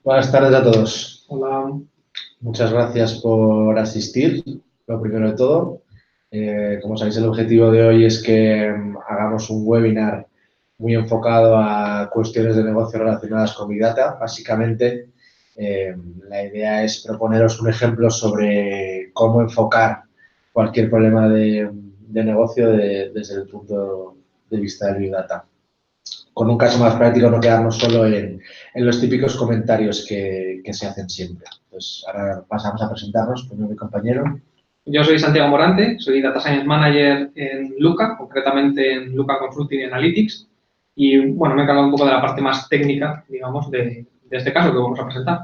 Buenas tardes a todos. Hola. Muchas gracias por asistir, lo primero de todo. Como sabéis, el objetivo de hoy es que hagamos un webinar muy enfocado a cuestiones de negocio relacionadas con Big Data. Básicamente, la idea es proponeros un ejemplo sobre cómo enfocar cualquier problema de negocio desde el punto de vista del Big Data. Con un caso más práctico, no quedarnos solo en los típicos comentarios que se hacen siempre. Pues ahora pasamos a presentarnos, primero mi compañero. Yo soy Santiago Morante, soy Data Science Manager en Luca, concretamente en Luca Consulting Analytics. Y bueno, me he encargado un poco de la parte más técnica, digamos, de este caso que vamos a presentar.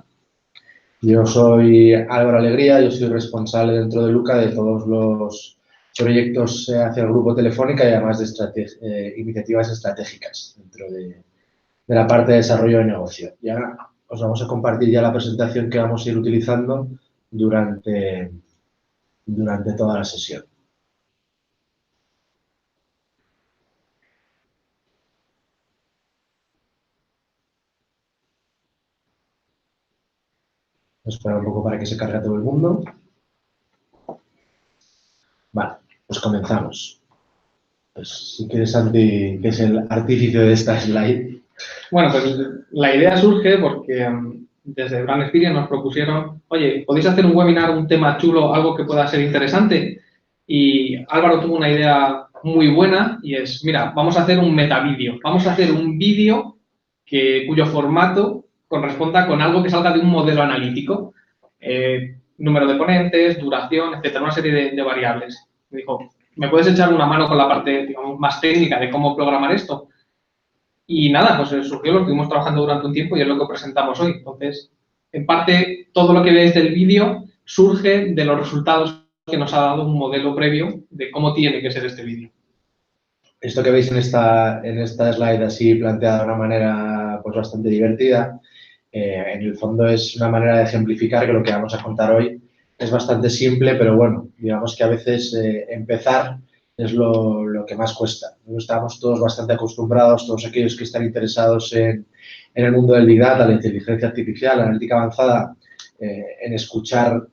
Yo soy Álvaro Alegría, yo soy responsable dentro de Luca de todos los proyectos hacia el grupo Telefónica y además de iniciativas estratégicas dentro de la parte de desarrollo de negocio. Y ahora os vamos a compartir ya la presentación que vamos a ir utilizando durante toda la sesión. Espera un poco para que se cargue todo el mundo. Vale, pues comenzamos. Pues si quieres, Santi, que es el artífice de esta slide. Bueno, pues la idea surge porque desde Brand Experience nos propusieron, oye, ¿podéis hacer un webinar, un tema chulo, algo que pueda ser interesante? Y Álvaro tuvo una idea muy buena y es, mira, vamos a hacer un metavídeo. Vamos a hacer un vídeo cuyo formato corresponda con algo que salga de un modelo analítico. Número de ponentes, duración, etcétera, una serie de variables. Me dijo, ¿me puedes echar una mano con la parte, digamos, más técnica de cómo programar esto? Y nada, pues surgió, lo estuvimos trabajando durante un tiempo y es lo que presentamos hoy. Entonces, en parte, todo lo que veis del vídeo surge de los resultados que nos ha dado un modelo previo de cómo tiene que ser este vídeo. Esto que veis en esta slide así planteada de una manera pues bastante divertida, en el fondo es una manera de ejemplificar que lo que vamos a contar hoy es bastante simple, pero bueno, digamos que a veces empezar es lo que más cuesta. Estamos todos bastante acostumbrados, todos aquellos que están interesados en el mundo del Big Data, la inteligencia artificial, la analítica avanzada, en escuchar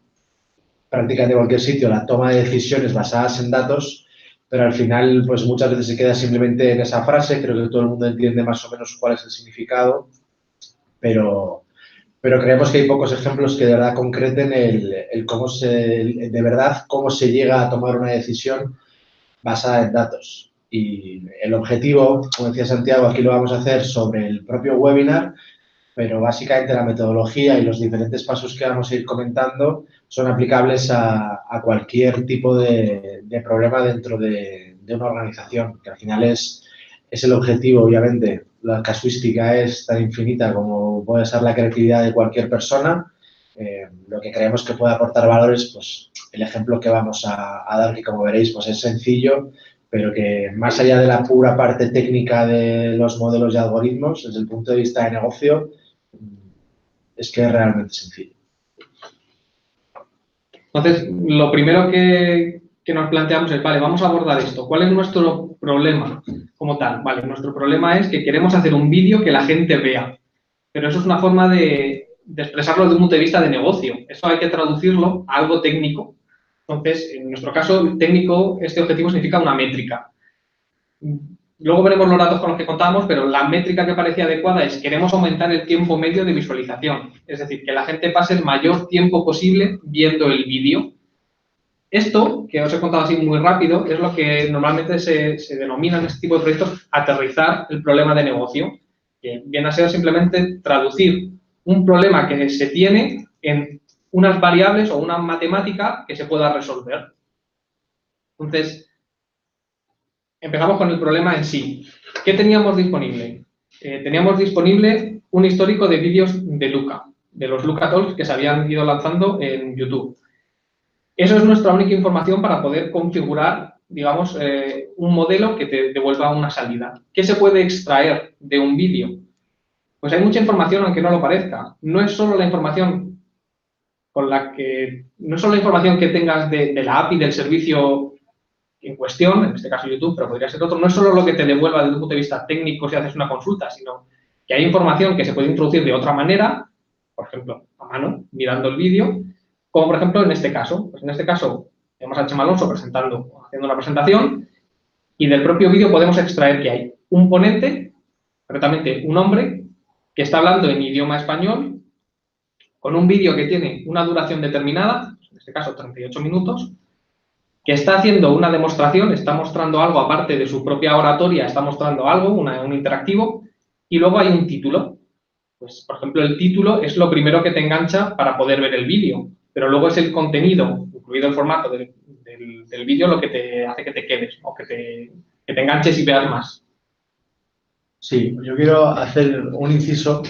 prácticamente cualquier sitio la toma de decisiones basadas en datos, pero al final pues muchas veces se queda simplemente en esa frase. Creo que todo el mundo entiende más o menos cuál es el significado, pero creemos que hay pocos ejemplos que de verdad concreten de verdad cómo se llega a tomar una decisión basada en datos. Y el objetivo, como decía Santiago, aquí lo vamos a hacer sobre el propio webinar, pero básicamente la metodología y los diferentes pasos que vamos a ir comentando son aplicables a cualquier tipo de problema dentro de una organización, que al final es el objetivo, obviamente. La casuística es tan infinita como puede ser la creatividad de cualquier persona. Lo que creemos que puede aportar valor es pues, el ejemplo que vamos a dar, que como veréis pues es sencillo, pero que más allá de la pura parte técnica de los modelos y algoritmos, desde el punto de vista de negocio, es que es realmente sencillo. Entonces, lo primero que nos planteamos es, vale, vamos a abordar esto. ¿Cuál es nuestro problema como tal? Vale, nuestro problema es que queremos hacer un vídeo que la gente vea, pero eso es una forma de expresarlo desde un punto de vista de negocio. Eso hay que traducirlo a algo técnico. Entonces, en nuestro caso técnico, este objetivo significa una métrica. Luego veremos los datos con los que contamos, pero la métrica que parecía adecuada es queremos aumentar el tiempo medio de visualización. Es decir, que la gente pase el mayor tiempo posible viendo el vídeo. Esto, que os he contado así muy rápido, es lo que normalmente se denomina en este tipo de proyectos aterrizar el problema de negocio, que viene a ser simplemente traducir un problema que se tiene en unas variables o una matemática que se pueda resolver. Entonces, empezamos con el problema en sí. ¿Qué teníamos disponible? Teníamos disponible un histórico de vídeos de Luca, de los Luca Talks que se habían ido lanzando en YouTube. Eso es nuestra única información para poder configurar, digamos, un modelo que te devuelva una salida. ¿Qué se puede extraer de un vídeo? Pues hay mucha información, aunque no lo parezca. No es solo la información no es solo la información que tengas de la API del servicio en cuestión, en este caso YouTube, pero podría ser otro, no es solo lo que te devuelva desde un punto de vista técnico si haces una consulta, sino que hay información que se puede introducir de otra manera, por ejemplo, a mano, mirando el vídeo, como por ejemplo en este caso. Pues en este caso tenemos a Chema Alonso haciendo una presentación y del propio vídeo podemos extraer que hay un ponente, concretamente un hombre, que está hablando en idioma español, con un vídeo que tiene una duración determinada, en este caso 38 minutos, que está haciendo una demostración, está mostrando algo aparte de su propia oratoria, está mostrando algo, un interactivo, y luego hay un título. Pues, por ejemplo, el título es lo primero que te engancha para poder ver el vídeo, pero luego es el contenido, incluido el formato del vídeo, lo que te hace que te quedes o que te enganches y veas más. Sí, yo quiero hacer un inciso.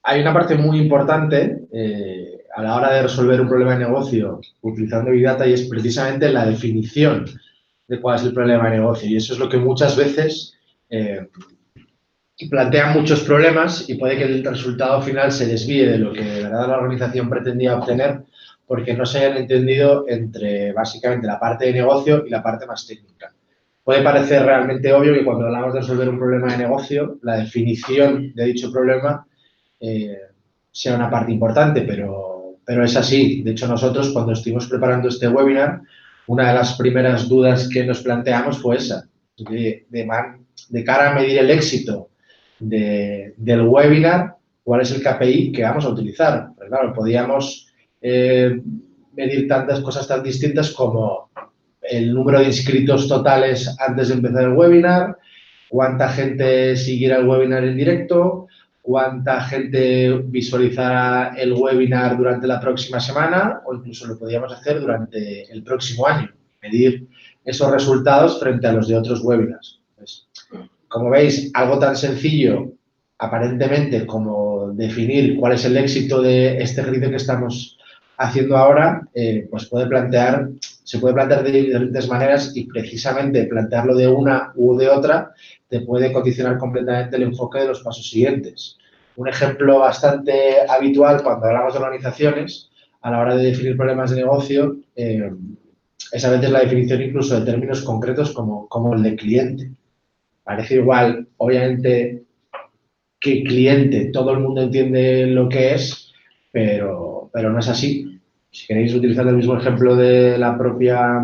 Hay una parte muy importante a la hora de resolver un problema de negocio utilizando Big Data y es precisamente la definición de cuál es el problema de negocio. Y eso es lo que muchas veces plantea muchos problemas y puede que el resultado final se desvíe de lo que de verdad la organización pretendía obtener porque no se hayan entendido entre básicamente la parte de negocio y la parte más técnica. Puede parecer realmente obvio que cuando hablamos de resolver un problema de negocio, la definición de dicho problema sea una parte importante, pero es así. De hecho, nosotros cuando estuvimos preparando este webinar, una de las primeras dudas que nos planteamos fue esa, de cara a medir el éxito del webinar, ¿cuál es el KPI que vamos a utilizar? Pues claro, podíamos medir tantas cosas tan distintas como el número de inscritos totales antes de empezar el webinar, cuánta gente siguiera el webinar en directo, cuánta gente visualizará el webinar durante la próxima semana o incluso lo podíamos hacer durante el próximo año, medir esos resultados frente a los de otros webinars. Pues, como veis, algo tan sencillo, aparentemente, como definir cuál es el éxito de este ejercicio que estamos haciendo ahora, pues se puede plantear de diferentes maneras y precisamente plantearlo de una u de otra te puede condicionar completamente el enfoque de los pasos siguientes. Un ejemplo bastante habitual cuando hablamos de organizaciones a la hora de definir problemas de negocio es a veces la definición incluso de términos concretos como el de cliente. Parece igual, obviamente, que cliente todo el mundo entiende lo que es, pero no es así. Si queréis utilizar el mismo ejemplo de la propia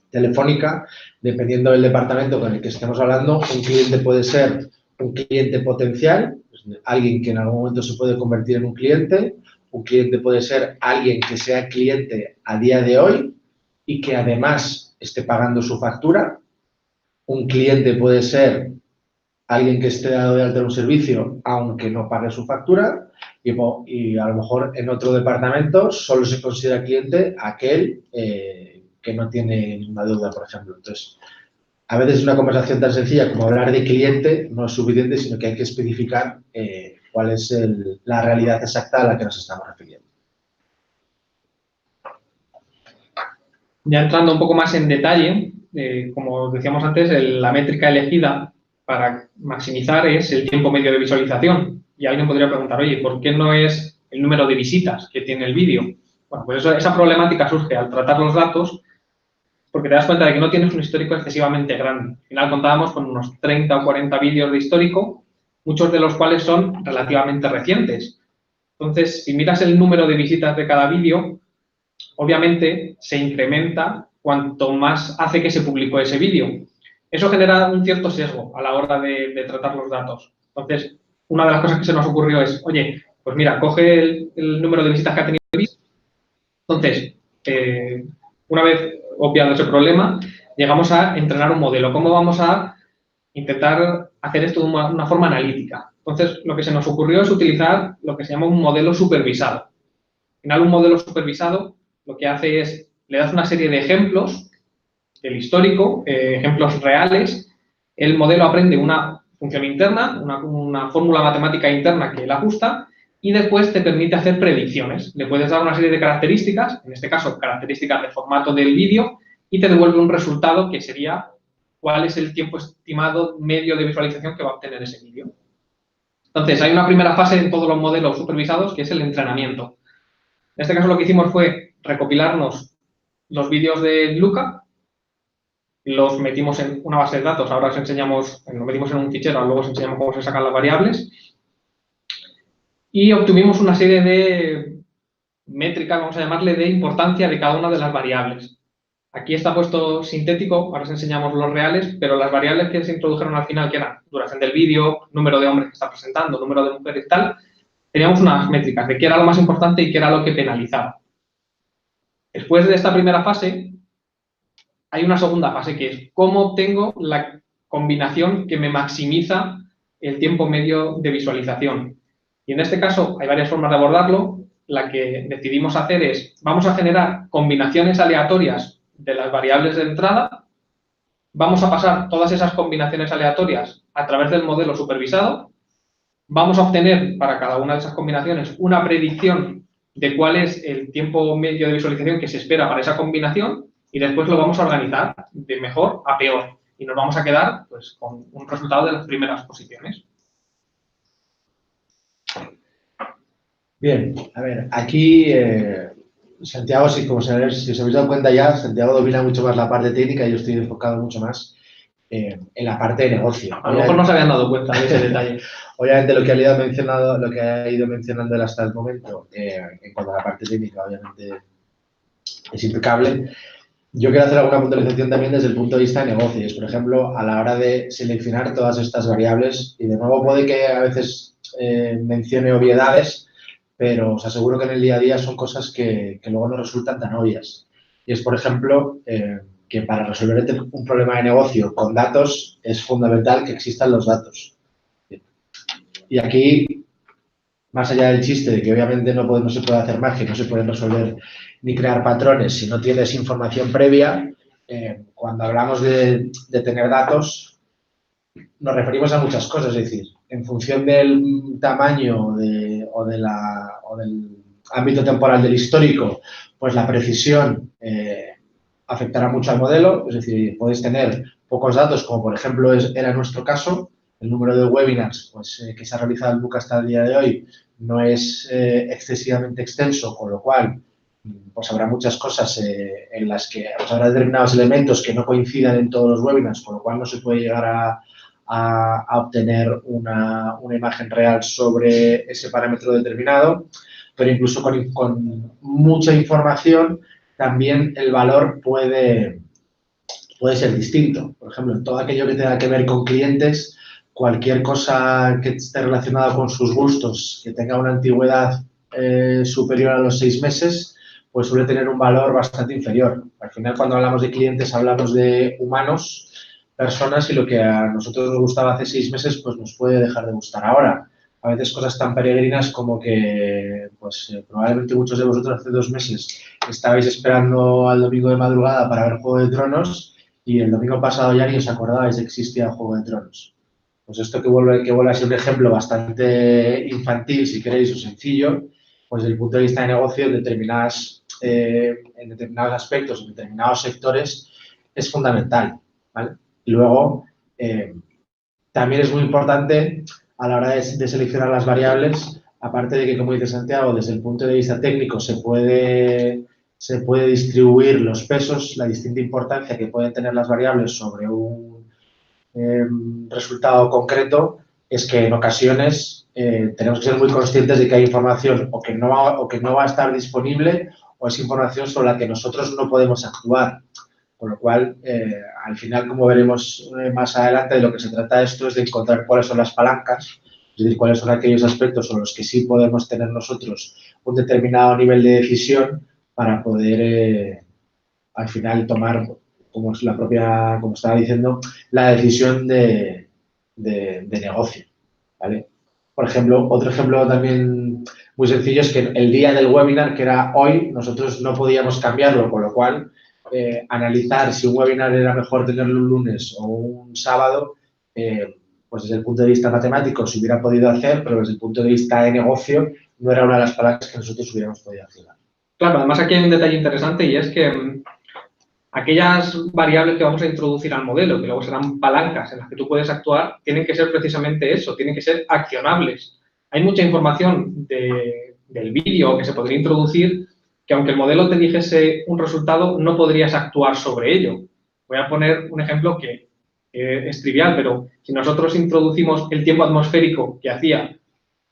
Telefónica, dependiendo del departamento con el que estemos hablando, un cliente puede ser un cliente potencial, alguien que en algún momento se puede convertir en un cliente puede ser alguien que sea cliente a día de hoy y que además esté pagando su factura. Un cliente puede ser alguien que esté dado de alta en un servicio aunque no pague su factura y a lo mejor en otro departamento solo se considera cliente aquel que no tiene ninguna deuda, por ejemplo. Entonces, a veces una conversación tan sencilla como hablar de cliente no es suficiente, sino que hay que especificar cuál es la realidad exacta a la que nos estamos refiriendo. Ya entrando un poco más en detalle, como decíamos antes, la métrica elegida para maximizar es el tiempo medio de visualización. Y alguien podría preguntar, oye, ¿por qué no es el número de visitas que tiene el vídeo? Bueno, pues esa problemática surge al tratar los datos porque te das cuenta de que no tienes un histórico excesivamente grande. Al final contábamos con unos 30 o 40 vídeos de histórico, muchos de los cuales son relativamente recientes. Entonces, si miras el número de visitas de cada vídeo, obviamente se incrementa cuanto más hace que se publicó ese vídeo. Eso genera un cierto sesgo a la hora de tratar los datos. Entonces, una de las cosas que se nos ocurrió es, oye, pues mira, coge el número de visitas que ha tenido el vídeo. Entonces, una vez obviado ese problema, llegamos a entrenar un modelo. ¿Cómo vamos a intentar hacer esto de una forma analítica? Entonces, lo que se nos ocurrió es utilizar lo que se llama un modelo supervisado. Al final, un modelo supervisado lo que hace es, le das una serie de ejemplos del histórico, ejemplos reales, el modelo aprende una función interna, una fórmula matemática interna que la ajusta y después te permite hacer predicciones. Le puedes dar una serie de características, en este caso características de formato del vídeo, y te devuelve un resultado que sería cuál es el tiempo estimado medio de visualización que va a obtener ese vídeo. Entonces, hay una primera fase en todos los modelos supervisados que es el entrenamiento. En este caso lo que hicimos fue recopilarnos los vídeos de Luca, los metimos en una base de datos, ahora os enseñamos, lo metimos en un fichero, luego os enseñamos cómo se sacan las variables. y obtuvimos una serie de métricas, vamos a llamarle, de importancia de cada una de las variables. Aquí está puesto sintético, ahora os enseñamos los reales, pero las variables que se introdujeron al final, que eran duración del vídeo, número de hombres que está presentando, número de mujeres y tal, teníamos unas métricas de qué era lo más importante y qué era lo que penalizaba. Después de esta primera fase, hay una segunda fase, que es cómo obtengo la combinación que me maximiza el tiempo medio de visualización. Y en este caso hay varias formas de abordarlo. La que decidimos hacer es, vamos a generar combinaciones aleatorias de las variables de entrada, vamos a pasar todas esas combinaciones aleatorias a través del modelo supervisado, vamos a obtener para cada una de esas combinaciones una predicción de cuál es el tiempo medio de visualización que se espera para esa combinación y después lo vamos a organizar de mejor a peor y nos vamos a quedar pues, con un resultado de las primeras posiciones. Bien, a ver, aquí Santiago, si os habéis dado cuenta ya, Santiago domina mucho más la parte técnica y yo estoy enfocado mucho más en la parte de negocio. A lo mejor no se habían dado cuenta de ese detalle. Obviamente lo que ha ido mencionando él hasta el momento, en cuanto a la parte técnica, obviamente es impecable. Yo quiero hacer alguna puntualización también desde el punto de vista de negocios. Por ejemplo, a la hora de seleccionar todas estas variables, y de nuevo puede que a veces mencione obviedades, pero os aseguro que en el día a día son cosas que luego no resultan tan obvias. Y es, por ejemplo, que para resolver un problema de negocio con datos es fundamental que existan los datos. Y aquí, más allá del chiste de que obviamente no se puede hacer magia, no se pueden resolver ni crear patrones si no tienes información previa, cuando hablamos de tener datos, nos referimos a muchas cosas, es decir, en función del tamaño o del ámbito temporal del histórico, pues la precisión afectará mucho al modelo, es decir, puedes tener pocos datos, como por ejemplo era nuestro caso, el número de webinars pues, que se ha realizado el MOOC hasta el día de hoy no es excesivamente extenso, con lo cual pues habrá muchas cosas en las que pues, habrá determinados elementos que no coincidan en todos los webinars, con lo cual no se puede llegar a obtener una imagen real sobre ese parámetro determinado, pero incluso con mucha información también el valor puede ser distinto. Por ejemplo, en todo aquello que tenga que ver con clientes, cualquier cosa que esté relacionada con sus gustos, que tenga una antigüedad superior a los 6 meses, pues suele tener un valor bastante inferior. Al final, cuando hablamos de clientes, hablamos de humanos, personas, y lo que a nosotros nos gustaba hace 6 meses, pues nos puede dejar de gustar ahora. A veces cosas tan peregrinas como que, pues probablemente muchos de vosotros hace 2 meses estabais esperando al domingo de madrugada para ver Juego de Tronos y el domingo pasado ya ni os acordabais de que existía Juego de Tronos. Pues esto que vuelve a ser un ejemplo bastante infantil, si queréis, o sencillo, pues desde el punto de vista de negocio, en determinados aspectos, en determinados sectores, es fundamental, ¿vale? Y luego, también es muy importante a la hora de seleccionar las variables, aparte de que, como dice Santiago, desde el punto de vista técnico se puede distribuir los pesos, la distinta importancia que pueden tener las variables sobre un resultado concreto, es que en ocasiones tenemos que ser muy conscientes de que hay información o que no va a estar disponible o es información sobre la que nosotros no podemos actuar. Con lo cual, al final, como veremos más adelante, de lo que se trata esto es de encontrar cuáles son las palancas, es decir, cuáles son aquellos aspectos sobre los que sí podemos tener nosotros un determinado nivel de decisión para poder, al final, tomar, como estaba diciendo, la decisión de negocio, ¿vale? Por ejemplo, otro ejemplo también muy sencillo es que el día del webinar, que era hoy, nosotros no podíamos cambiarlo, con lo cual analizar si un webinar era mejor tenerlo un lunes o un sábado, pues desde el punto de vista matemático se hubiera podido hacer, pero desde el punto de vista de negocio no era una de las palancas que nosotros hubiéramos podido activar. Claro, además aquí hay un detalle interesante y es que aquellas variables que vamos a introducir al modelo, que luego serán palancas en las que tú puedes actuar, tienen que ser precisamente eso, tienen que ser accionables. Hay mucha información del vídeo que se podría introducir que aunque el modelo te dijese un resultado, no podrías actuar sobre ello. Voy a poner un ejemplo que es trivial, pero si nosotros introducimos el tiempo atmosférico que hacía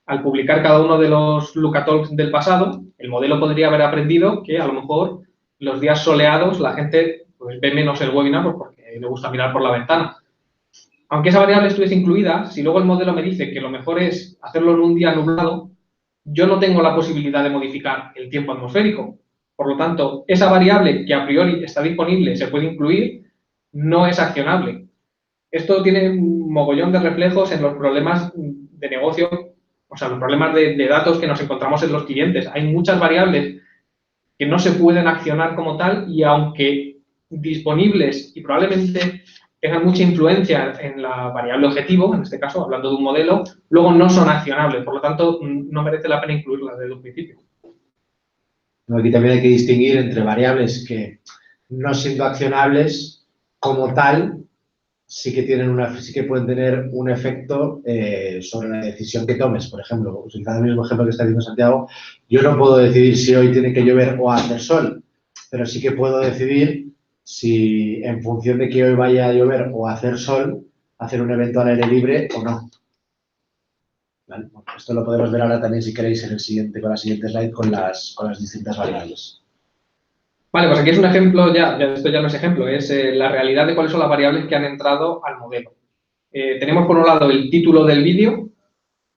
al publicar cada uno de los Lookatalks del pasado, el modelo podría haber aprendido que a lo mejor los días soleados la gente pues, ve menos el webinar pues, porque le gusta mirar por la ventana. Aunque esa variable estuviese incluida, si luego el modelo me dice que lo mejor es hacerlo en un día nublado, yo no tengo la posibilidad de modificar el tiempo atmosférico. Por lo tanto, esa variable que a priori está disponible, se puede incluir, no es accionable. Esto tiene un mogollón de reflejos en los problemas de negocio, o sea, los problemas de datos que nos encontramos en los clientes. Hay muchas variables que no se pueden accionar como tal y aunque disponibles y probablemente tengan mucha influencia en la variable objetivo, en este caso, hablando de un modelo, luego no son accionables. Por lo tanto, no merece la pena incluirlas desde un principio. Aquí también hay que distinguir entre variables que, no siendo accionables como tal, sí que pueden tener un efecto sobre la decisión que tomes. Por ejemplo, utilizando el mismo ejemplo que está diciendo Santiago, yo no puedo decidir si hoy tiene que llover o hacer sol, pero sí que puedo decidir si en función de que hoy vaya a llover o a hacer sol, hacer un evento al aire libre o no. ¿Vale? Bueno, esto lo podemos ver ahora también, si queréis, con la siguiente slide con las distintas variables. Vale, pues aquí es un ejemplo, esto ya no es ejemplo, es la realidad de cuáles son las variables que han entrado al modelo. Tenemos por un lado el título del vídeo,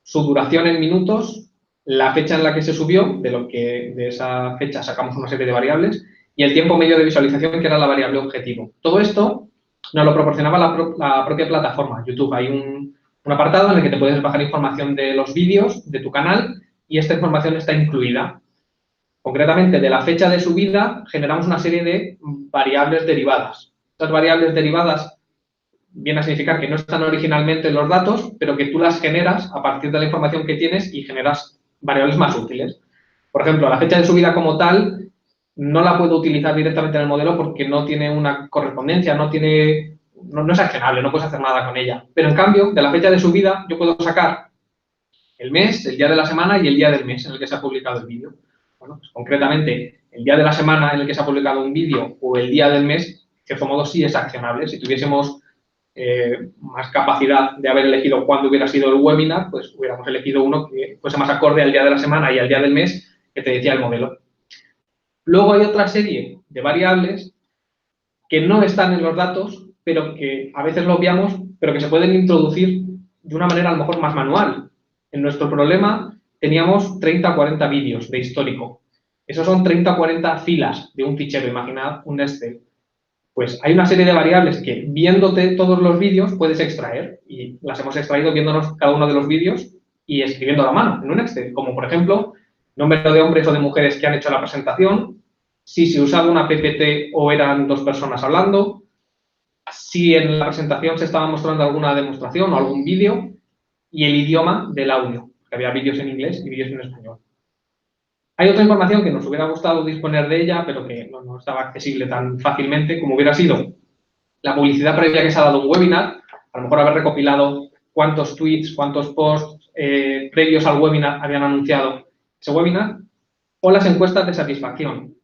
su duración en minutos, la fecha en la que se subió, de esa fecha sacamos una serie de variables, y el tiempo medio de visualización, que era la variable objetivo. Todo esto nos lo proporcionaba la propia plataforma, YouTube. Hay un apartado en el que te puedes bajar información de los vídeos de tu canal y esta información está incluida. Concretamente, de la fecha de subida generamos una serie de variables derivadas. Estas variables derivadas vienen a significar que no están originalmente en los datos, pero que tú las generas a partir de la información que tienes y generas variables más útiles. Por ejemplo, la fecha de subida como tal no la puedo utilizar directamente en el modelo porque no tiene una correspondencia, no es accionable, no puedes hacer nada con ella. Pero en cambio, de la fecha de subida yo puedo sacar el mes, el día de la semana y el día del mes en el que se ha publicado el vídeo. Bueno, pues concretamente, el día de la semana en el que se ha publicado un vídeo o el día del mes, de cierto modo sí es accionable. Si tuviésemos más capacidad de haber elegido cuándo hubiera sido el webinar, pues hubiéramos elegido uno que fuese más acorde al día de la semana y al día del mes que te decía el modelo. Luego hay otra serie de variables que no están en los datos, pero que a veces lo obviamos, pero que se pueden introducir de una manera a lo mejor más manual. En nuestro problema teníamos 30 o 40 vídeos de histórico. Esos son 30 o 40 filas de un fichero, imaginad un Excel. Pues hay una serie de variables que viéndote todos los vídeos puedes extraer y las hemos extraído viéndonos cada uno de los vídeos y escribiendo a mano en un Excel, como por ejemplo número de hombres o de mujeres que han hecho la presentación, si se usaba una PPT o eran dos personas hablando, si en la presentación se estaba mostrando alguna demostración o algún vídeo y el idioma del audio, que había vídeos en inglés y vídeos en español. Hay otra información que nos hubiera gustado disponer de ella, pero que no estaba accesible tan fácilmente como hubiera sido la publicidad previa que se ha dado un webinar, a lo mejor haber recopilado cuántos tweets, cuántos posts previos al webinar habían anunciado ese webinar, o las encuestas de satisfacción,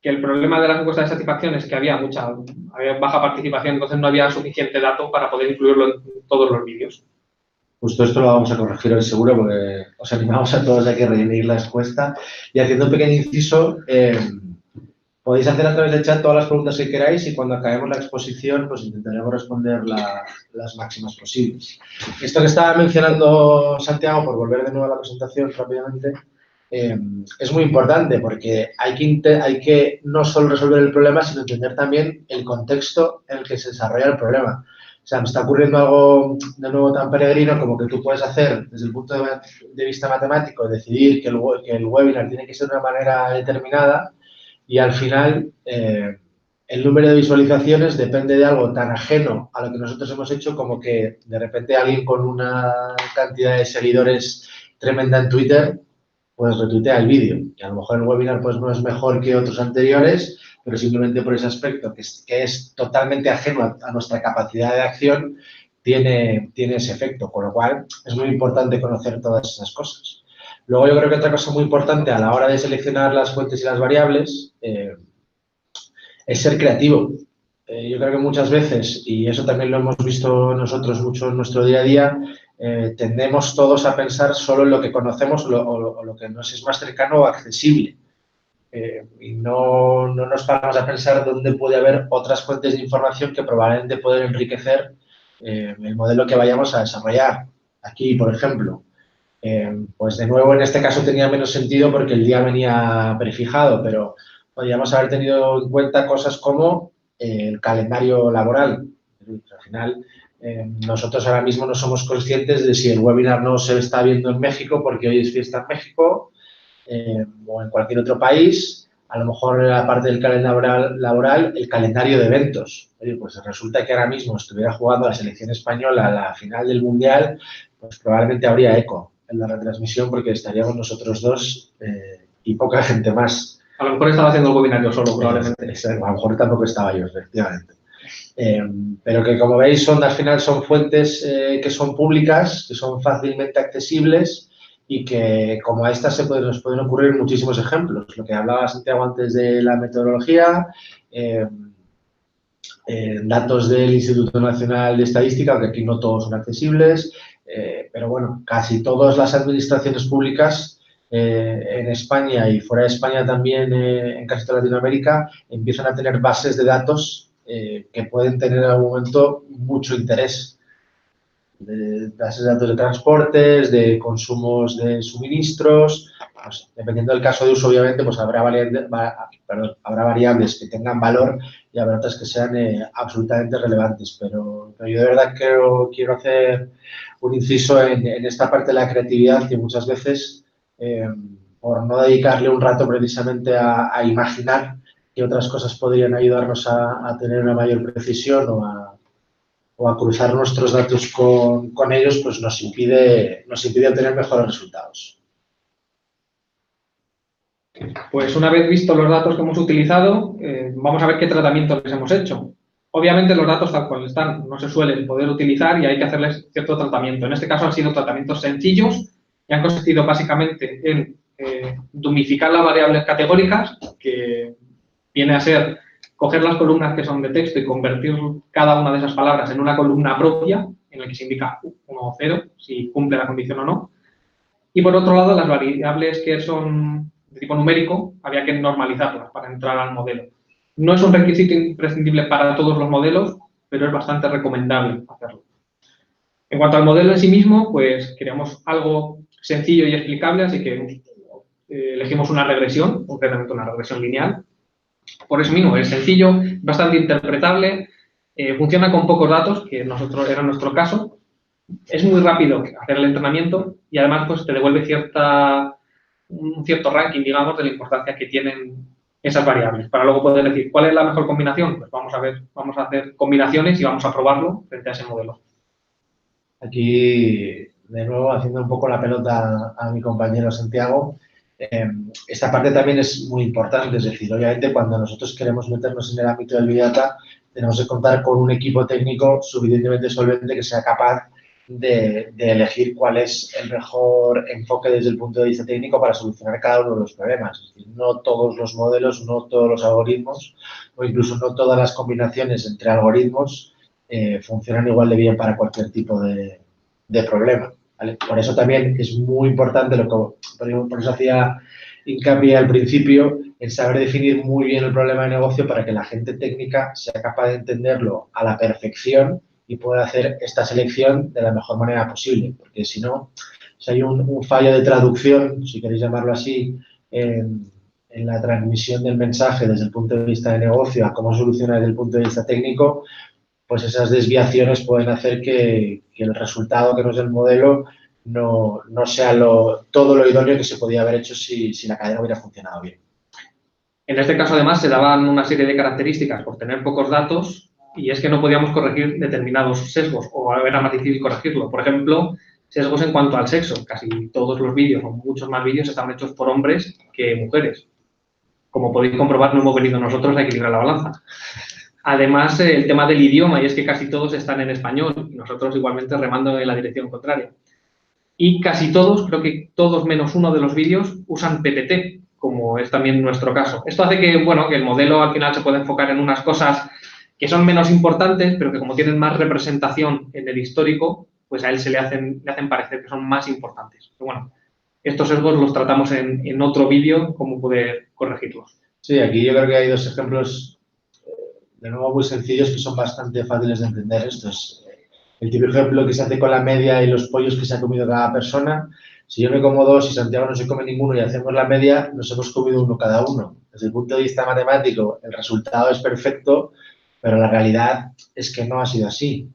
que el problema de las encuestas de satisfacción es que había baja participación, entonces no había suficiente dato para poder incluirlo en todos los vídeos. Justo esto lo vamos a corregir hoy seguro porque os animamos a todos a que rellenéis la encuesta. Y haciendo un pequeño inciso, podéis hacer a través del chat todas las preguntas que queráis y cuando acabemos la exposición pues intentaremos responder las máximas posibles. Esto que estaba mencionando Santiago, por volver de nuevo a la presentación rápidamente, es muy importante porque hay que no solo resolver el problema, sino entender también el contexto en el que se desarrolla el problema. O sea, me está ocurriendo algo de nuevo tan peregrino como que tú puedes hacer, desde el punto de vista matemático, decidir que el webinar tiene que ser de una manera determinada y al final el número de visualizaciones depende de algo tan ajeno a lo que nosotros hemos hecho como que de repente alguien con una cantidad de seguidores tremenda en Twitter pues retuitea el vídeo. Y a lo mejor el webinar pues no es mejor que otros anteriores, pero simplemente por ese aspecto que es totalmente ajeno a nuestra capacidad de acción, tiene ese efecto. Con lo cual, es muy importante conocer todas esas cosas. Luego, yo creo que otra cosa muy importante a la hora de seleccionar las fuentes y las variables es ser creativo. yo creo que muchas veces, y eso también lo hemos visto nosotros mucho en nuestro día a día, tendemos todos a pensar solo en lo que conocemos o lo que nos es más cercano o accesible. Y no nos paramos a pensar dónde puede haber otras fuentes de información que probablemente pueden enriquecer el modelo que vayamos a desarrollar. Aquí, por ejemplo, pues de nuevo en este caso tenía menos sentido porque el día venía prefijado, pero podríamos haber tenido en cuenta cosas como el calendario laboral. Al final, nosotros ahora mismo no somos conscientes de si el webinar no se está viendo en México porque hoy es fiesta en México o en cualquier otro país. A lo mejor en la parte del calendario laboral, el calendario de eventos. Oye, pues resulta que ahora mismo estuviera jugando la selección española a la final del Mundial, pues probablemente habría eco en la retransmisión porque estaríamos nosotros dos y poca gente más. A lo mejor estaba haciendo el webinar yo solo, probablemente. A lo mejor tampoco estaba yo, efectivamente. Pero que, como veis, al final son fuentes que son públicas, que son fácilmente accesibles y que, como a estas, nos pueden ocurrir muchísimos ejemplos. Lo que hablaba Santiago antes de la metodología, datos del Instituto Nacional de Estadística, aunque aquí no todos son accesibles, pero bueno, casi todas las administraciones públicas en España y fuera de España también, en casi toda Latinoamérica, empiezan a tener bases de datos que pueden tener en algún momento mucho interés. De bases de datos de transportes, de consumos de suministros, pues, dependiendo del caso de uso, obviamente, pues habrá variables que tengan valor y habrá otras que sean absolutamente relevantes. Pero yo de verdad quiero hacer un inciso en esta parte de la creatividad que muchas veces, por no dedicarle un rato precisamente a imaginar qué otras cosas podrían ayudarnos a tener una mayor precisión o a cruzar nuestros datos con ellos, pues nos impide obtener mejores resultados. Pues una vez vistos los datos que hemos utilizado, vamos a ver qué tratamiento les hemos hecho. Obviamente los datos tal cual están no se suelen poder utilizar y hay que hacerles cierto tratamiento. En este caso han sido tratamientos sencillos y han consistido básicamente en dumificar las variables categóricas, que viene a ser coger las columnas que son de texto y convertir cada una de esas palabras en una columna propia en la que se indica 1 o 0, si cumple la condición o no. Y por otro lado, las variables que son de tipo numérico, había que normalizarlas para entrar al modelo. No es un requisito imprescindible para todos los modelos, pero es bastante recomendable hacerlo. En cuanto al modelo en sí mismo, pues queríamos algo sencillo y explicable, así que elegimos una regresión, concretamente una regresión lineal. Por eso mismo, es sencillo, bastante interpretable, funciona con pocos datos, que era nuestro caso. Es muy rápido hacer el entrenamiento y además pues te devuelve un cierto ranking, digamos, de la importancia que tienen esas variables. Para luego poder decir, ¿cuál es la mejor combinación? Pues vamos a hacer combinaciones y vamos a probarlo frente a ese modelo. Aquí, de nuevo, haciendo un poco la pelota a mi compañero Santiago, esta parte también es muy importante. Es decir, obviamente, cuando nosotros queremos meternos en el ámbito del Big Data, tenemos que contar con un equipo técnico suficientemente solvente que sea capaz de elegir cuál es el mejor enfoque desde el punto de vista técnico para solucionar cada uno de los problemas. Es decir, no todos los modelos, no todos los algoritmos o incluso no todas las combinaciones entre algoritmos funcionan igual de bien para cualquier tipo de problema, ¿vale? Por eso también es muy importante, por eso hacía hincapié al principio, en saber definir muy bien el problema de negocio para que la gente técnica sea capaz de entenderlo a la perfección y pueda hacer esta selección de la mejor manera posible. Porque si no, si hay un fallo de traducción, si queréis llamarlo así, en la transmisión del mensaje desde el punto de vista de negocio a cómo solucionar desde el punto de vista técnico, pues esas desviaciones pueden hacer que el resultado, que no es el modelo, no sea todo lo idóneo que se podía haber hecho si la cadena hubiera funcionado bien. En este caso, además, se daban una serie de características por tener pocos datos y es que no podíamos corregir determinados sesgos o era más difícil corregirlo. Por ejemplo, sesgos en cuanto al sexo. Casi todos los vídeos o muchos más vídeos están hechos por hombres que mujeres. Como podéis comprobar, no hemos venido nosotros a equilibrar la balanza. Además, el tema del idioma, y es que casi todos están en español y nosotros igualmente remando en la dirección contraria. Y casi todos, creo que todos menos uno de los vídeos, usan PPT, como es también nuestro caso. Esto hace que, bueno, que el modelo al final se pueda enfocar en unas cosas que son menos importantes, pero que como tienen más representación en el histórico, pues a él le hacen parecer que son más importantes. Pero bueno, estos sesgos los tratamos en otro vídeo, cómo poder corregirlos. Sí, aquí yo creo que hay dos ejemplos, de nuevo, muy sencillos que son bastante fáciles de entender. Esto es el típico ejemplo que se hace con la media y los pollos que se ha comido cada persona. Si yo me como 2 y Santiago no se come ninguno y hacemos la media, nos hemos comido uno cada uno. Desde el punto de vista matemático, el resultado es perfecto, pero la realidad es que no ha sido así.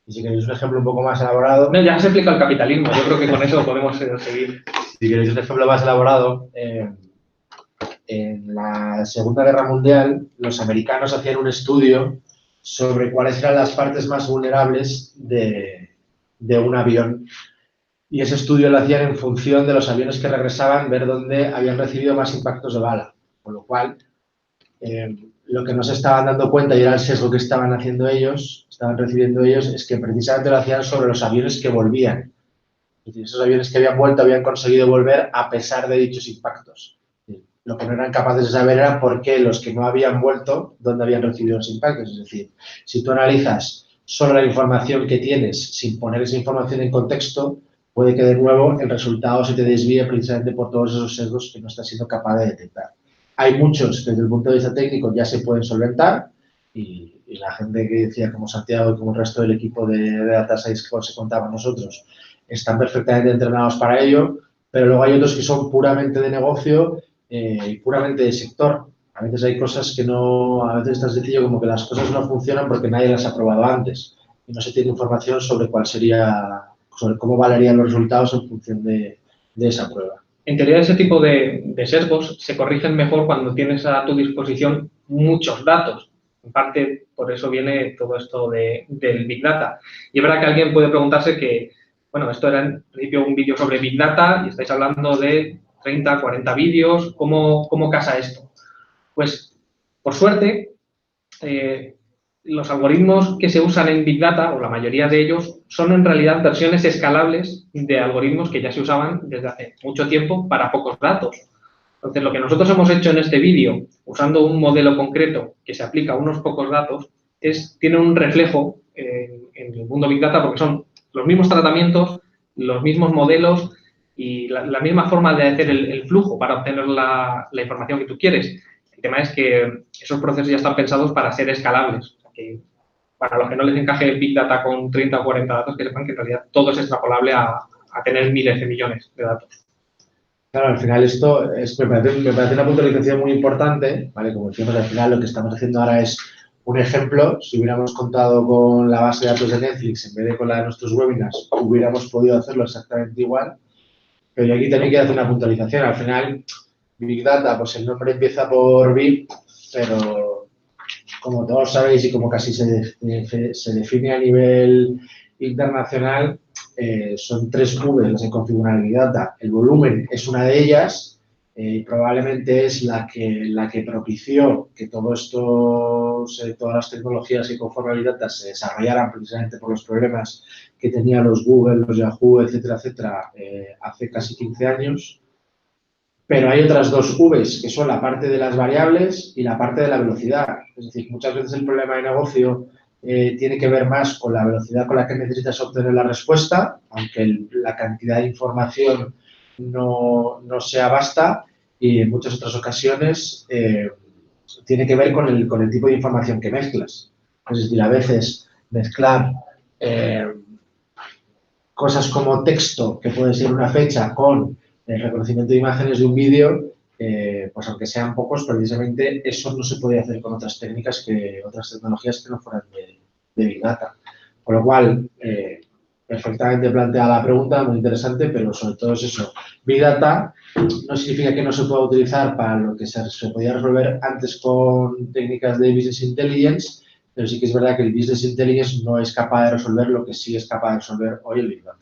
Y si queréis un ejemplo un poco más elaborado... No, ya se explica el capitalismo. Yo creo que con eso podemos seguir. Si queréis un ejemplo más elaborado, en la Segunda Guerra Mundial, los americanos hacían un estudio sobre cuáles eran las partes más vulnerables de un avión. Y ese estudio lo hacían en función de los aviones que regresaban, ver dónde habían recibido más impactos de bala. Con lo cual, lo que no se estaban dando cuenta, y era el sesgo que estaban recibiendo ellos, es que precisamente lo hacían sobre los aviones que volvían. Es decir, esos aviones que habían vuelto habían conseguido volver a pesar de dichos impactos. Lo que no eran capaces de saber era por qué los que no habían vuelto, dónde habían recibido los impactos. Es decir, si tú analizas solo la información que tienes sin poner esa información en contexto, puede que de nuevo el resultado se te desvíe precisamente por todos esos sesgos que no estás siendo capaz de detectar. Hay muchos que desde el punto de vista técnico ya se pueden solventar y la gente que decía como Santiago y como el resto del equipo de Data Science que se contaba nosotros están perfectamente entrenados para ello, pero luego hay otros que son puramente de negocio y puramente de sector. A veces hay cosas que no, a veces es tan sencillo como que las cosas no funcionan porque nadie las ha probado antes y no se tiene información sobre sobre cómo valerían los resultados en función de esa prueba. En teoría, ese tipo de sesgos se corrigen mejor cuando tienes a tu disposición muchos datos. En parte, por eso viene todo esto del Big Data. Y es verdad que alguien puede preguntarse que, bueno, esto era en principio un vídeo sobre Big Data y estáis hablando de 30, 40 vídeos. ¿Cómo casa esto? Pues, por suerte, los algoritmos que se usan en Big Data, o la mayoría de ellos, son en realidad versiones escalables de algoritmos que ya se usaban desde hace mucho tiempo para pocos datos. Entonces, lo que nosotros hemos hecho en este vídeo, usando un modelo concreto que se aplica a unos pocos datos, tiene un reflejo en el mundo Big Data porque son los mismos tratamientos, los mismos modelos y la misma forma de hacer el flujo para obtener la información que tú quieres. El tema es que esos procesos ya están pensados para ser escalables. O sea, que para los que no les encaje el Big Data con 30 o 40 datos, que sepan que en realidad todo es extrapolable a tener miles de millones de datos. Claro, al final esto me parece una puntualización muy importante, ¿vale? Como decíamos, al final lo que estamos haciendo ahora es un ejemplo. Si hubiéramos contado con la base de datos de Netflix en vez de con la de nuestros webinars, hubiéramos podido hacerlo exactamente igual. Pero aquí también quiero hacer una puntualización. Al final, Big Data, pues el nombre empieza por Big, pero como todos sabéis y como casi se define a nivel internacional, son 3 V las que configuran el Big Data. El volumen es una de ellas y probablemente es la que propició que todas las tecnologías que conforman Big Data se desarrollaran precisamente por los problemas que tenían los Google, los Yahoo, etcétera, etcétera, hace casi 15 años. Pero hay otras 2 Vs, que son la parte de las variables y la parte de la velocidad. Es decir, muchas veces el problema de negocio tiene que ver más con la velocidad con la que necesitas obtener la respuesta, aunque la cantidad de información no sea vasta, y en muchas otras ocasiones tiene que ver con el tipo de información que mezclas. Es decir, a veces mezclar cosas como texto, que puede ser una fecha, con el reconocimiento de imágenes de un vídeo, pues aunque sean pocos, precisamente eso no se puede hacer con otras técnicas, otras tecnologías que no fueran de Big Data. Con lo cual, perfectamente planteada la pregunta, muy interesante, pero sobre todo es eso. Big Data no significa que no se pueda utilizar para lo que se podía resolver antes con técnicas de Business Intelligence, pero sí que es verdad que el Business Intelligence no es capaz de resolver lo que sí es capaz de resolver hoy el Big Data.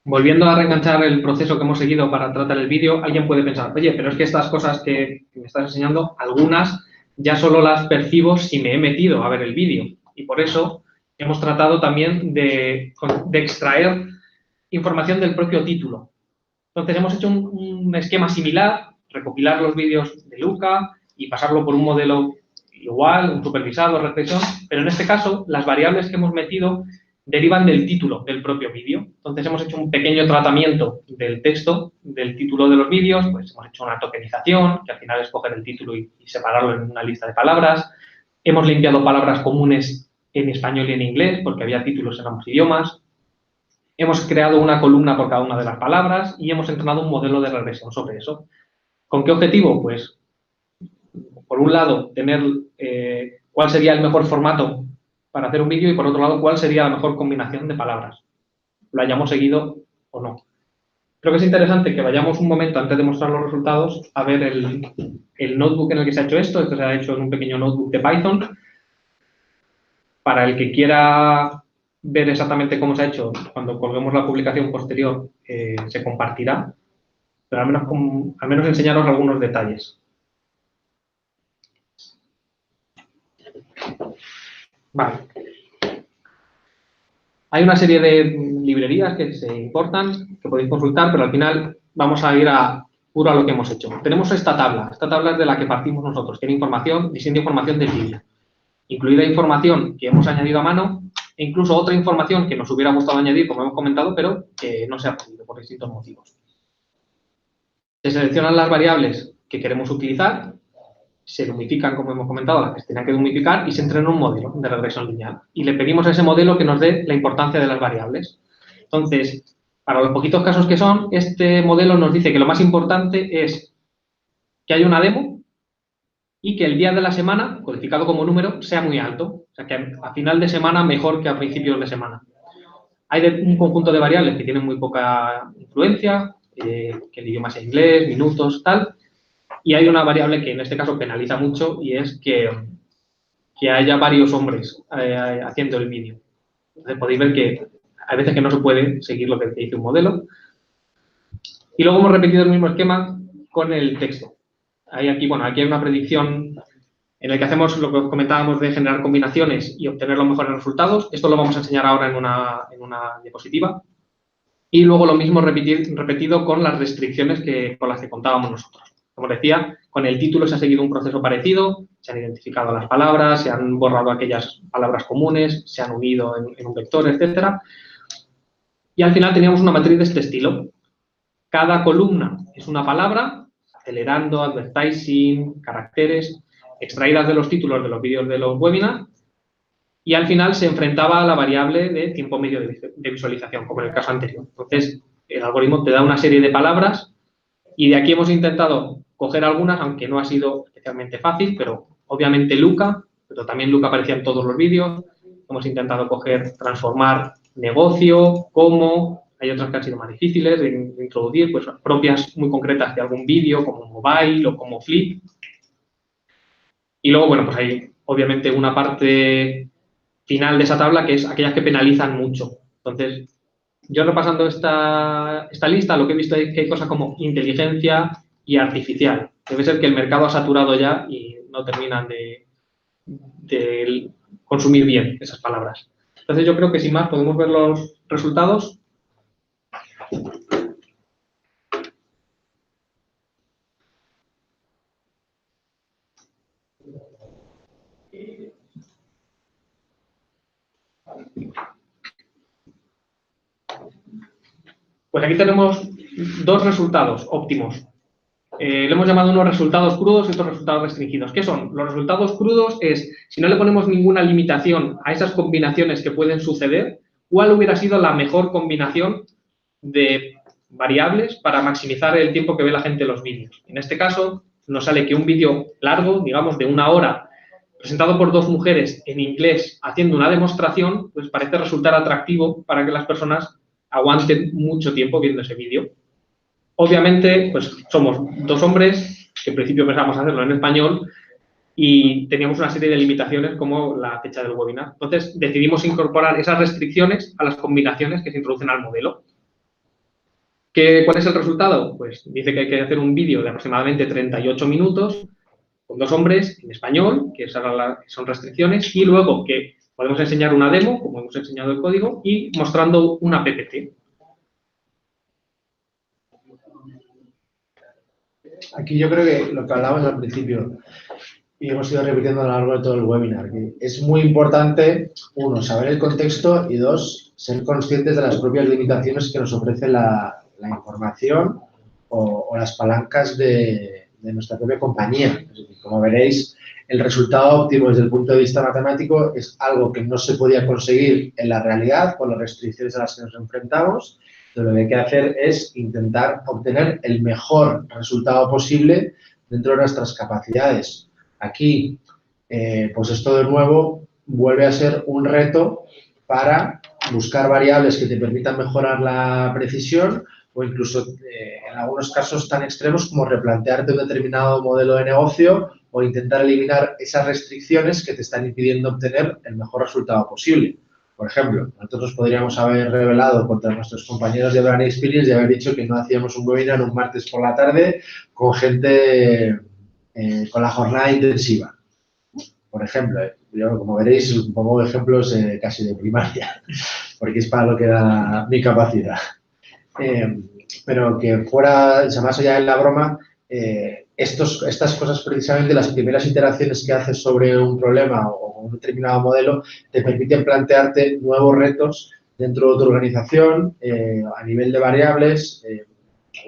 Volviendo a reenganchar el proceso que hemos seguido para tratar el vídeo, alguien puede pensar, oye, pero es que estas cosas que me estás enseñando, algunas ya solo las percibo si me he metido a ver el vídeo. Y por eso hemos tratado también de extraer información del propio título. Entonces, hemos hecho un esquema similar, recopilar los vídeos de Luca y pasarlo por un modelo igual, un supervisado, reflexión, pero en este caso las variables que hemos metido derivan del título del propio vídeo. Entonces hemos hecho un pequeño tratamiento del texto, del título de los vídeos, pues hemos hecho una tokenización, que al final es coger el título y separarlo en una lista de palabras. Hemos limpiado palabras comunes en español y en inglés, porque había títulos en ambos idiomas. Hemos creado una columna por cada una de las palabras y hemos entrenado un modelo de regresión sobre eso. ¿Con qué objetivo? Pues, por un lado, tener cuál sería el mejor formato para hacer un vídeo y, por otro lado, cuál sería la mejor combinación de palabras, lo hayamos seguido o no. Creo que es interesante que vayamos un momento, antes de mostrar los resultados, a ver el notebook en el que se ha hecho esto. Esto se ha hecho en un pequeño notebook de Python. Para el que quiera ver exactamente cómo se ha hecho, cuando colguemos la publicación posterior, se compartirá, pero al menos enseñaros algunos detalles. Vale. Hay una serie de librerías que se importan, que podéis consultar, pero al final vamos a ir puro a lo que hemos hecho. Tenemos esta tabla. Esta tabla es de la que partimos nosotros. Tiene información, diseño de información del vídeo, incluida información que hemos añadido a mano e incluso otra información que nos hubiera gustado añadir, como hemos comentado, pero que no se ha podido por distintos motivos. Se seleccionan las variables que queremos utilizar, se unifican, como hemos comentado, las que se tienen que unificar y se entrena un modelo de regresión lineal. Y le pedimos a ese modelo que nos dé la importancia de las variables. Entonces, para los poquitos casos que son, este modelo nos dice que lo más importante es que haya una demo y que el día de la semana, codificado como número, sea muy alto. O sea, que a final de semana mejor que a principios de semana. Hay un conjunto de variables que tienen muy poca influencia, que el idioma sea inglés, minutos, tal. Y hay una variable que en este caso penaliza mucho y es que haya varios hombres haciendo el vídeo. Entonces podéis ver que hay veces que no se puede seguir lo que dice un modelo. Y luego hemos repetido el mismo esquema con el texto. Aquí hay una predicción en la que hacemos lo que os comentábamos de generar combinaciones y obtener los mejores resultados. Esto lo vamos a enseñar ahora en una diapositiva. Y luego lo mismo repetido con las restricciones con las que contábamos nosotros. Como decía, con el título se ha seguido un proceso parecido, se han identificado las palabras, se han borrado aquellas palabras comunes, se han unido en un vector, etc. Y al final teníamos una matriz de este estilo. Cada columna es una palabra, acelerando, advertising, caracteres, extraídas de los títulos de los vídeos de los webinars, y al final se enfrentaba a la variable de tiempo medio de visualización, como en el caso anterior. Entonces, el algoritmo te da una serie de palabras y de aquí hemos intentado coger algunas, aunque no ha sido especialmente fácil, pero obviamente Luca, pero también Luca aparecía en todos los vídeos. Hemos intentado transformar negocio, cómo, hay otras que han sido más difíciles de introducir, pues propias muy concretas de algún vídeo, como mobile o como flip. Y luego, bueno, pues hay obviamente una parte final de esa tabla que es aquellas que penalizan mucho. Entonces, yo repasando esta lista, lo que he visto es que hay cosas como inteligencia y artificial. Debe ser que el mercado ha saturado ya y no terminan de consumir bien esas palabras. Entonces, yo creo que sin más podemos ver los resultados. Pues aquí tenemos dos resultados óptimos. Le hemos llamado unos resultados crudos y otros resultados restringidos. ¿Qué son? Los resultados crudos es, si no le ponemos ninguna limitación a esas combinaciones que pueden suceder, ¿cuál hubiera sido la mejor combinación de variables para maximizar el tiempo que ve la gente en los vídeos? En este caso, nos sale que un vídeo largo, digamos, de 1 hora, presentado por 2 mujeres en inglés haciendo una demostración, pues parece resultar atractivo para que las personas aguanten mucho tiempo viendo ese vídeo. Obviamente, pues somos 2 hombres, que en principio pensamos hacerlo en español, y teníamos una serie de limitaciones como la fecha del webinar. Entonces, decidimos incorporar esas restricciones a las combinaciones que se introducen al modelo. ¿Cuál es el resultado? Pues dice que hay que hacer un vídeo de aproximadamente 38 minutos con 2 hombres en español, que son restricciones, y luego que podemos enseñar una demo, como hemos enseñado el código, y mostrando una PPT. Aquí yo creo que lo que hablábamos al principio, y hemos ido repitiendo a lo largo de todo el webinar, que es muy importante, uno, saber el contexto y dos, ser conscientes de las propias limitaciones que nos ofrece la información o las palancas de nuestra propia compañía. Es decir, como veréis, el resultado óptimo desde el punto de vista matemático es algo que no se podía conseguir en la realidad por las restricciones a las que nos enfrentamos. Entonces, lo que hay que hacer es intentar obtener el mejor resultado posible dentro de nuestras capacidades. Aquí, pues esto de nuevo vuelve a ser un reto para buscar variables que te permitan mejorar la precisión o incluso en algunos casos tan extremos como replantearte un determinado modelo de negocio o intentar eliminar esas restricciones que te están impidiendo obtener el mejor resultado posible. Por ejemplo, nosotros podríamos haber rebelado contra nuestros compañeros de Brand Experience y haber dicho que no hacíamos un webinar un martes por la tarde con gente con la jornada intensiva. Por ejemplo, yo, como veréis, pongo ejemplos casi de primaria, porque es para lo que da mi capacidad. Pero que fuera, más allá de la broma, estas cosas precisamente, las primeras iteraciones que haces sobre un problema o un determinado modelo, te permiten plantearte nuevos retos dentro de tu organización a nivel de variables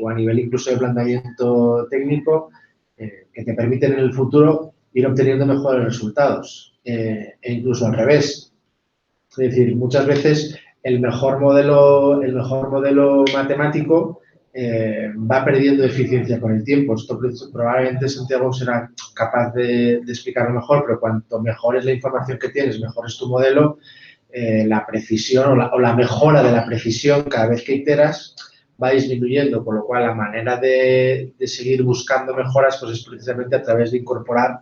o a nivel incluso de planteamiento técnico que te permiten en el futuro ir obteniendo mejores resultados e incluso al revés. Es decir, muchas veces el mejor modelo matemático va perdiendo eficiencia con el tiempo. Esto probablemente Santiago será capaz de explicarlo mejor, pero cuanto mejor es la información que tienes, mejor es tu modelo, la precisión o la mejora de la precisión cada vez que iteras va disminuyendo, con lo cual la manera de seguir buscando mejoras pues es precisamente a través de incorporar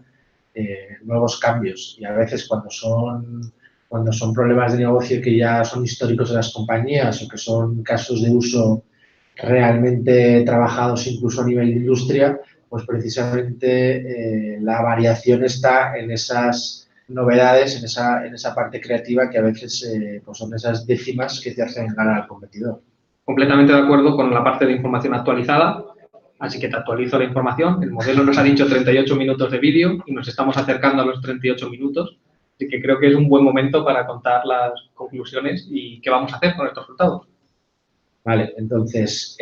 nuevos cambios. Y a veces cuando son problemas de negocio que ya son históricos de las compañías o que son casos de uso realmente trabajados incluso a nivel de industria, pues precisamente la variación está en esas novedades, en esa parte creativa que a veces pues son esas décimas que te hacen ganar al competidor. Completamente de acuerdo con la parte de información actualizada, así que te actualizo la información. El modelo nos ha dicho 38 minutos de vídeo y nos estamos acercando a los 38 minutos, así que creo que es un buen momento para contar las conclusiones y qué vamos a hacer con estos resultados. Vale, entonces,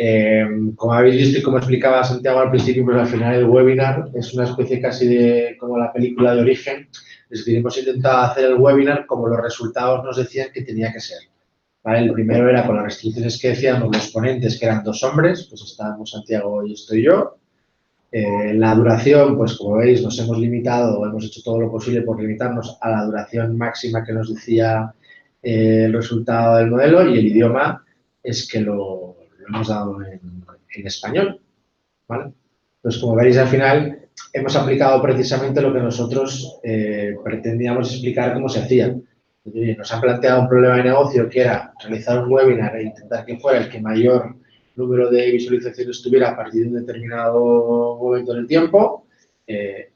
como habéis visto y como explicaba Santiago al principio, pues al final el webinar es una especie casi de como la película de Origen. Es decir, hemos intentado hacer el webinar como los resultados nos decían que tenía que ser. ¿Vale? El primero era con las restricciones que decíamos los ponentes, que eran 2 hombres, pues estábamos Santiago y estoy yo. La duración, pues como veis, nos hemos limitado, hemos hecho todo lo posible por limitarnos a la duración máxima que nos decía el resultado del modelo, y el idioma es que lo hemos dado en español, ¿vale? Entonces, como veréis, al final hemos aplicado precisamente lo que nosotros pretendíamos explicar cómo se hacía. Nos han planteado un problema de negocio que era realizar un webinar e intentar que fuera el que mayor número de visualizaciones tuviera a partir de un determinado momento en el tiempo.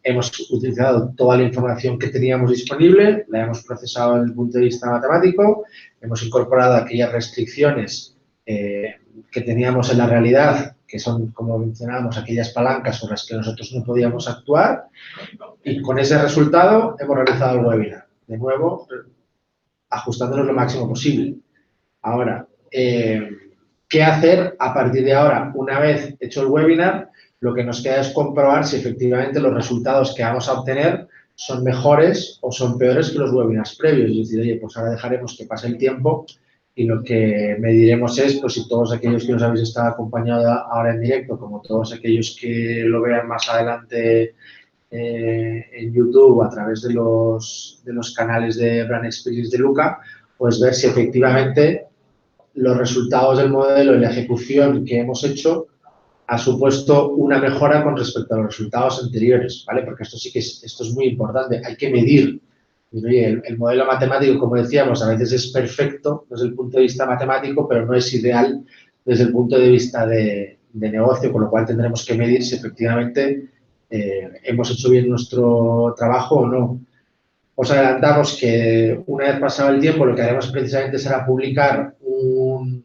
Hemos utilizado toda la información que teníamos disponible, la hemos procesado desde el punto de vista matemático, hemos incorporado aquellas restricciones que teníamos en la realidad, que son, como mencionábamos, aquellas palancas sobre las que nosotros no podíamos actuar, y con ese resultado hemos realizado el webinar. De nuevo, ajustándonos lo máximo posible. Ahora, ¿qué hacer a partir de ahora? Una vez hecho el webinar, lo que nos queda es comprobar si efectivamente los resultados que vamos a obtener son mejores o son peores que los webinars previos. Es decir, oye, pues ahora dejaremos que pase el tiempo y lo que mediremos es, pues si todos aquellos que nos habéis estado acompañando ahora en directo, como todos aquellos que lo vean más adelante en YouTube a través de los canales de Brand Experience de Luca, pues ver si efectivamente los resultados del modelo y la ejecución que hemos hecho ha supuesto una mejora con respecto a los resultados anteriores, ¿vale? Porque esto es muy importante, hay que medir. El modelo matemático, como decíamos, a veces es perfecto desde el punto de vista matemático, pero no es ideal desde el punto de vista de negocio, con lo cual tendremos que medir si efectivamente hemos hecho bien nuestro trabajo o no. Os adelantamos que una vez pasado el tiempo lo que haremos precisamente será publicar un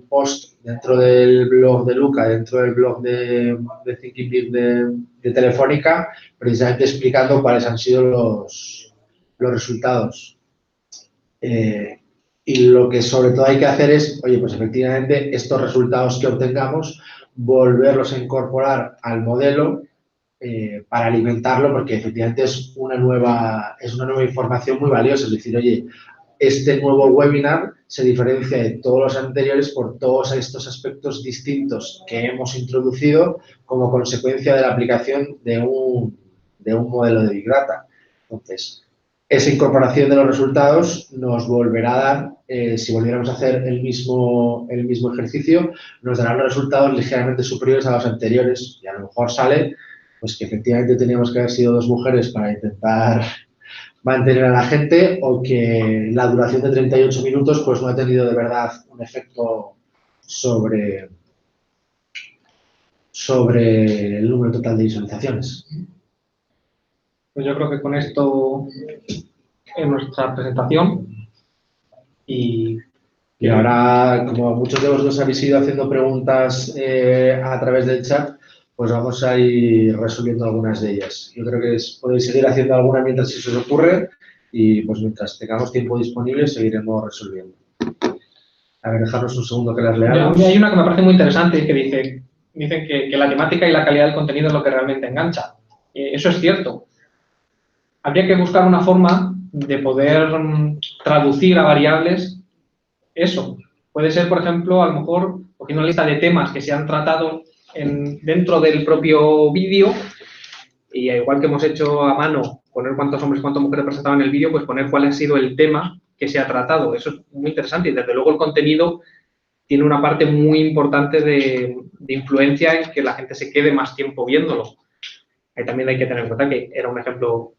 post dentro del blog de Luca, dentro del blog de Thinking Big de Telefónica, precisamente explicando cuáles han sido los resultados. Y lo que sobre todo hay que hacer es, oye, pues efectivamente estos resultados que obtengamos, volverlos a incorporar al modelo para alimentarlo, porque efectivamente es una nueva información muy valiosa. Es decir, oye, este nuevo webinar se diferencia de todos los anteriores por todos estos aspectos distintos que hemos introducido como consecuencia de la aplicación de un modelo de Big Data. Entonces, esa incorporación de los resultados nos volverá a dar, si volviéramos a hacer el mismo ejercicio, nos darán los resultados ligeramente superiores a los anteriores y a lo mejor sale pues que efectivamente teníamos que haber sido 2 mujeres para intentar mantener a la gente o que la duración de 38 minutos pues no ha tenido de verdad un efecto sobre el número total de visualizaciones. Pues yo creo que con esto en nuestra presentación y ahora, como muchos de vosotros habéis ido haciendo preguntas a través del chat, pues vamos a ir resolviendo algunas de ellas. Yo creo que podéis seguir haciendo alguna mientras se os ocurre y pues mientras tengamos tiempo disponible seguiremos resolviendo. A ver, dejarnos un segundo que las leamos. Hay una que me parece muy interesante que dicen que la temática y la calidad del contenido es lo que realmente engancha. Eso es cierto. Habría que buscar una forma de poder traducir a variables eso. Puede ser, por ejemplo, a lo mejor cogiendo una lista de temas que se han tratado dentro del propio vídeo y igual que hemos hecho a mano, poner cuántos hombres, cuántas mujeres presentaban el vídeo, pues poner cuál ha sido el tema que se ha tratado. Eso es muy interesante y desde luego el contenido tiene una parte muy importante de influencia en que la gente se quede más tiempo viéndolo. Ahí también hay que tener en cuenta que era un ejemplo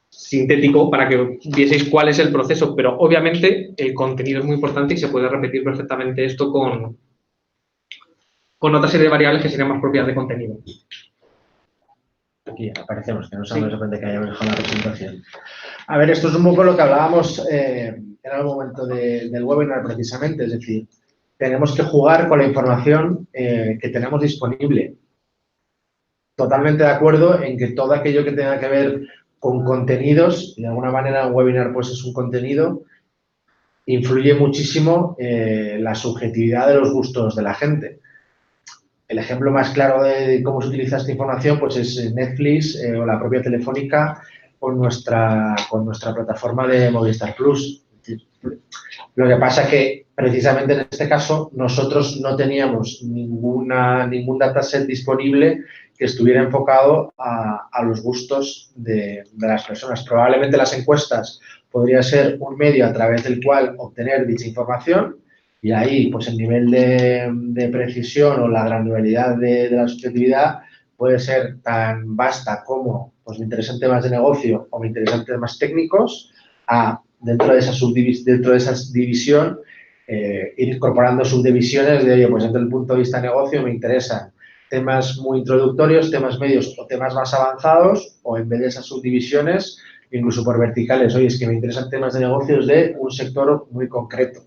sintético para que vieseis cuál es el proceso, pero obviamente el contenido es muy importante y se puede repetir perfectamente esto con otra serie de variables que serían más propias de contenido. Aquí aparecemos, que no sabemos de que hayamos dejado la presentación. A ver, esto es un poco lo que hablábamos en algún momento del webinar precisamente, es decir, tenemos que jugar con la información que tenemos disponible. Totalmente de acuerdo en que todo aquello que tenga que ver con contenidos, de alguna manera un webinar pues es un contenido, influye muchísimo la subjetividad de los gustos de la gente. El ejemplo más claro de cómo se utiliza esta información pues es Netflix o la propia Telefónica con nuestra plataforma de Movistar Plus. Lo que pasa es que precisamente en este caso nosotros no teníamos ningún dataset disponible que estuviera enfocado a los gustos de las personas. Probablemente las encuestas podría ser un medio a través del cual obtener dicha información y ahí pues el nivel de precisión o la granularidad de la subjetividad puede ser tan vasta como pues me interesan temas de negocio o me interesan temas técnicos dentro de esa división ir incorporando subdivisiones de, oye, pues desde el punto de vista de negocio me interesan temas muy introductorios, temas medios o temas más avanzados o en vez de esas subdivisiones, incluso por verticales, oye, es que me interesan temas de negocios de un sector muy concreto.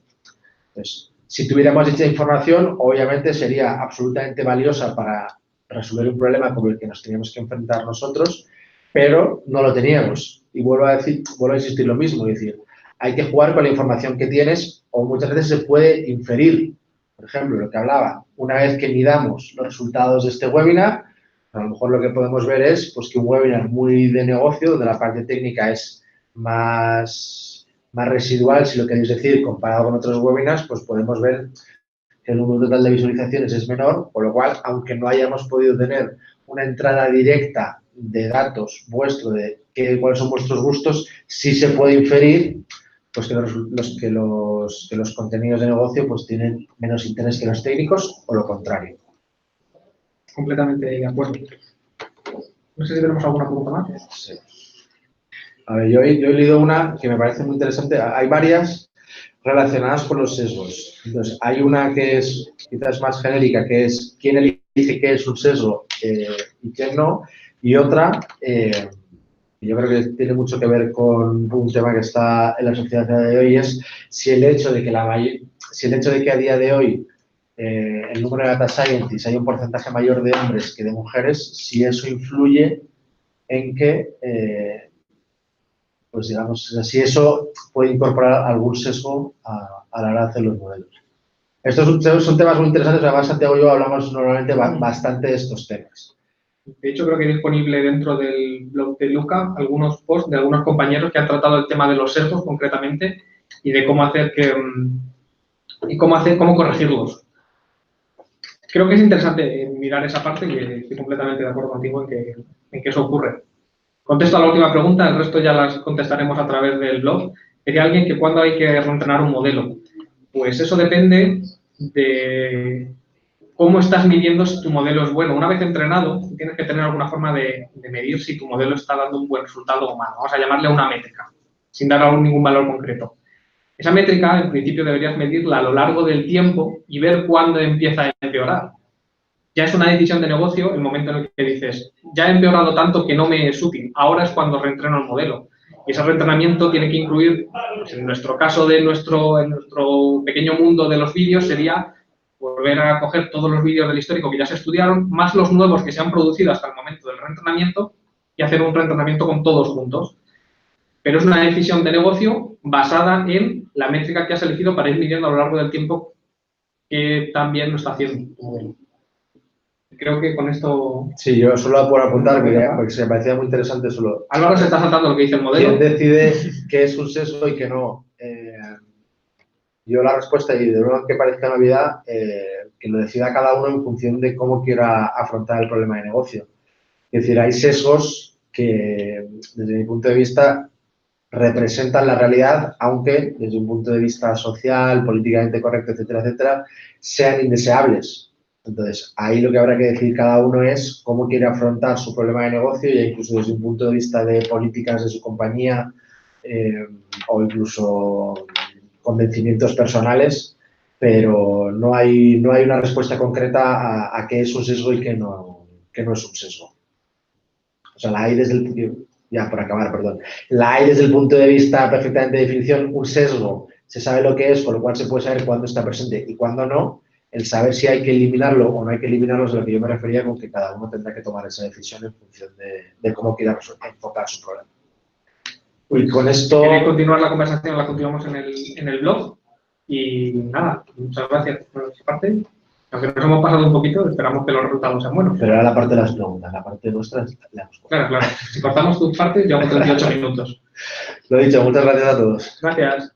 Entonces, si tuviéramos dicha información, obviamente sería absolutamente valiosa para resolver un problema con el que nos teníamos que enfrentar nosotros, pero no lo teníamos. Y vuelvo a insistir lo mismo, es decir, hay que jugar con la información que tienes o muchas veces se puede inferir. Por ejemplo, lo que hablaba, una vez que midamos los resultados de este webinar, a lo mejor lo que podemos ver es pues, que un webinar muy de negocio, donde la parte técnica es más residual, si lo queréis decir, comparado con otros webinars, pues podemos ver que el número total de visualizaciones es menor, por lo cual, aunque no hayamos podido tener una entrada directa de datos vuestro de cuáles son vuestros gustos, sí se puede inferir pues que los contenidos de negocio pues tienen menos interés que los técnicos o lo contrario. Completamente de acuerdo. No sé si tenemos alguna pregunta más. Sí. A ver, yo he leído una que me parece muy interesante. Hay varias relacionadas con los sesgos. Entonces, hay una que es quizás más genérica, que es quién elige qué es un sesgo y quién no. Y otra y yo creo que tiene mucho que ver con un tema que está en la sociedad de hoy, es si el hecho de que, si el hecho de que a día de hoy el número de data scientists hay un porcentaje mayor de hombres que de mujeres, si eso influye en que, pues digamos, si eso puede incorporar algún sesgo a la hora de hacer los modelos. Estos son temas muy interesantes, además Santiago y yo hablamos normalmente bastante de estos temas. De hecho, creo que hay disponible dentro del blog de Luca algunos posts de algunos compañeros que han tratado el tema de los sesgos concretamente y de cómo hacer cómo corregirlos. Creo que es interesante mirar esa parte y estoy completamente de acuerdo contigo en que eso ocurre. Contesto a la última pregunta, el resto ya las contestaremos a través del blog. Quería alguien que cuándo hay que reentrenar un modelo. Pues eso depende de cómo estás midiendo si tu modelo es bueno. Una vez entrenado, tienes que tener alguna forma de medir si tu modelo está dando un buen resultado o malo. Vamos a llamarle una métrica, sin dar aún ningún valor concreto. Esa métrica, en principio, deberías medirla a lo largo del tiempo y ver cuándo empieza a empeorar. Ya es una decisión de negocio el momento en el que dices, ya he empeorado tanto que no me es útil, ahora es cuando reentreno el modelo. Y ese reentrenamiento tiene que incluir, pues en nuestro caso, en nuestro pequeño mundo de los vídeos, sería volver a coger todos los vídeos del histórico que ya se estudiaron, más los nuevos que se han producido hasta el momento del reentrenamiento y hacer un reentrenamiento con todos juntos. Pero es una decisión de negocio basada en la métrica que has elegido para ir midiendo a lo largo del tiempo que también lo está haciendo tu modelo. Creo que con esto... Sí, yo solo puedo apuntar, porque se me parecía muy interesante solo. Álvaro se está saltando lo que dice el modelo. ¿Quién decide qué es un sesgo y qué no? Yo la respuesta, y de nuevo que parezca novedad, que lo decida cada uno en función de cómo quiera afrontar el problema de negocio. Es decir, hay sesgos que, desde mi punto de vista, representan la realidad, aunque desde un punto de vista social, políticamente correcto, etcétera, etcétera, sean indeseables. Entonces, ahí lo que habrá que decir cada uno es cómo quiere afrontar su problema de negocio, ya incluso desde un punto de vista de políticas de su compañía o incluso convencimientos personales, pero no hay una respuesta concreta a qué es un sesgo y qué no es un sesgo. O sea, la hay desde el... Ya, por acabar, perdón. La hay desde el punto de vista perfectamente de definición, un sesgo. Se sabe lo que es, con lo cual se puede saber cuándo está presente y cuándo no. El saber si hay que eliminarlo o no hay que eliminarlo es a lo que yo me refería con que cada uno tendrá que tomar esa decisión en función de cómo quiera enfocar su problema. Y con esto... ¿Queréis continuar la conversación? La continuamos en el blog. Y nada, muchas gracias por nuestra parte. Aunque nos hemos pasado un poquito, esperamos que los resultados sean buenos. Pero era la parte de las preguntas, la parte nuestra la hemos cortado. Claro. Si cortamos tus partes, llevamos 38 minutos. Lo dicho, muchas gracias a todos. Gracias.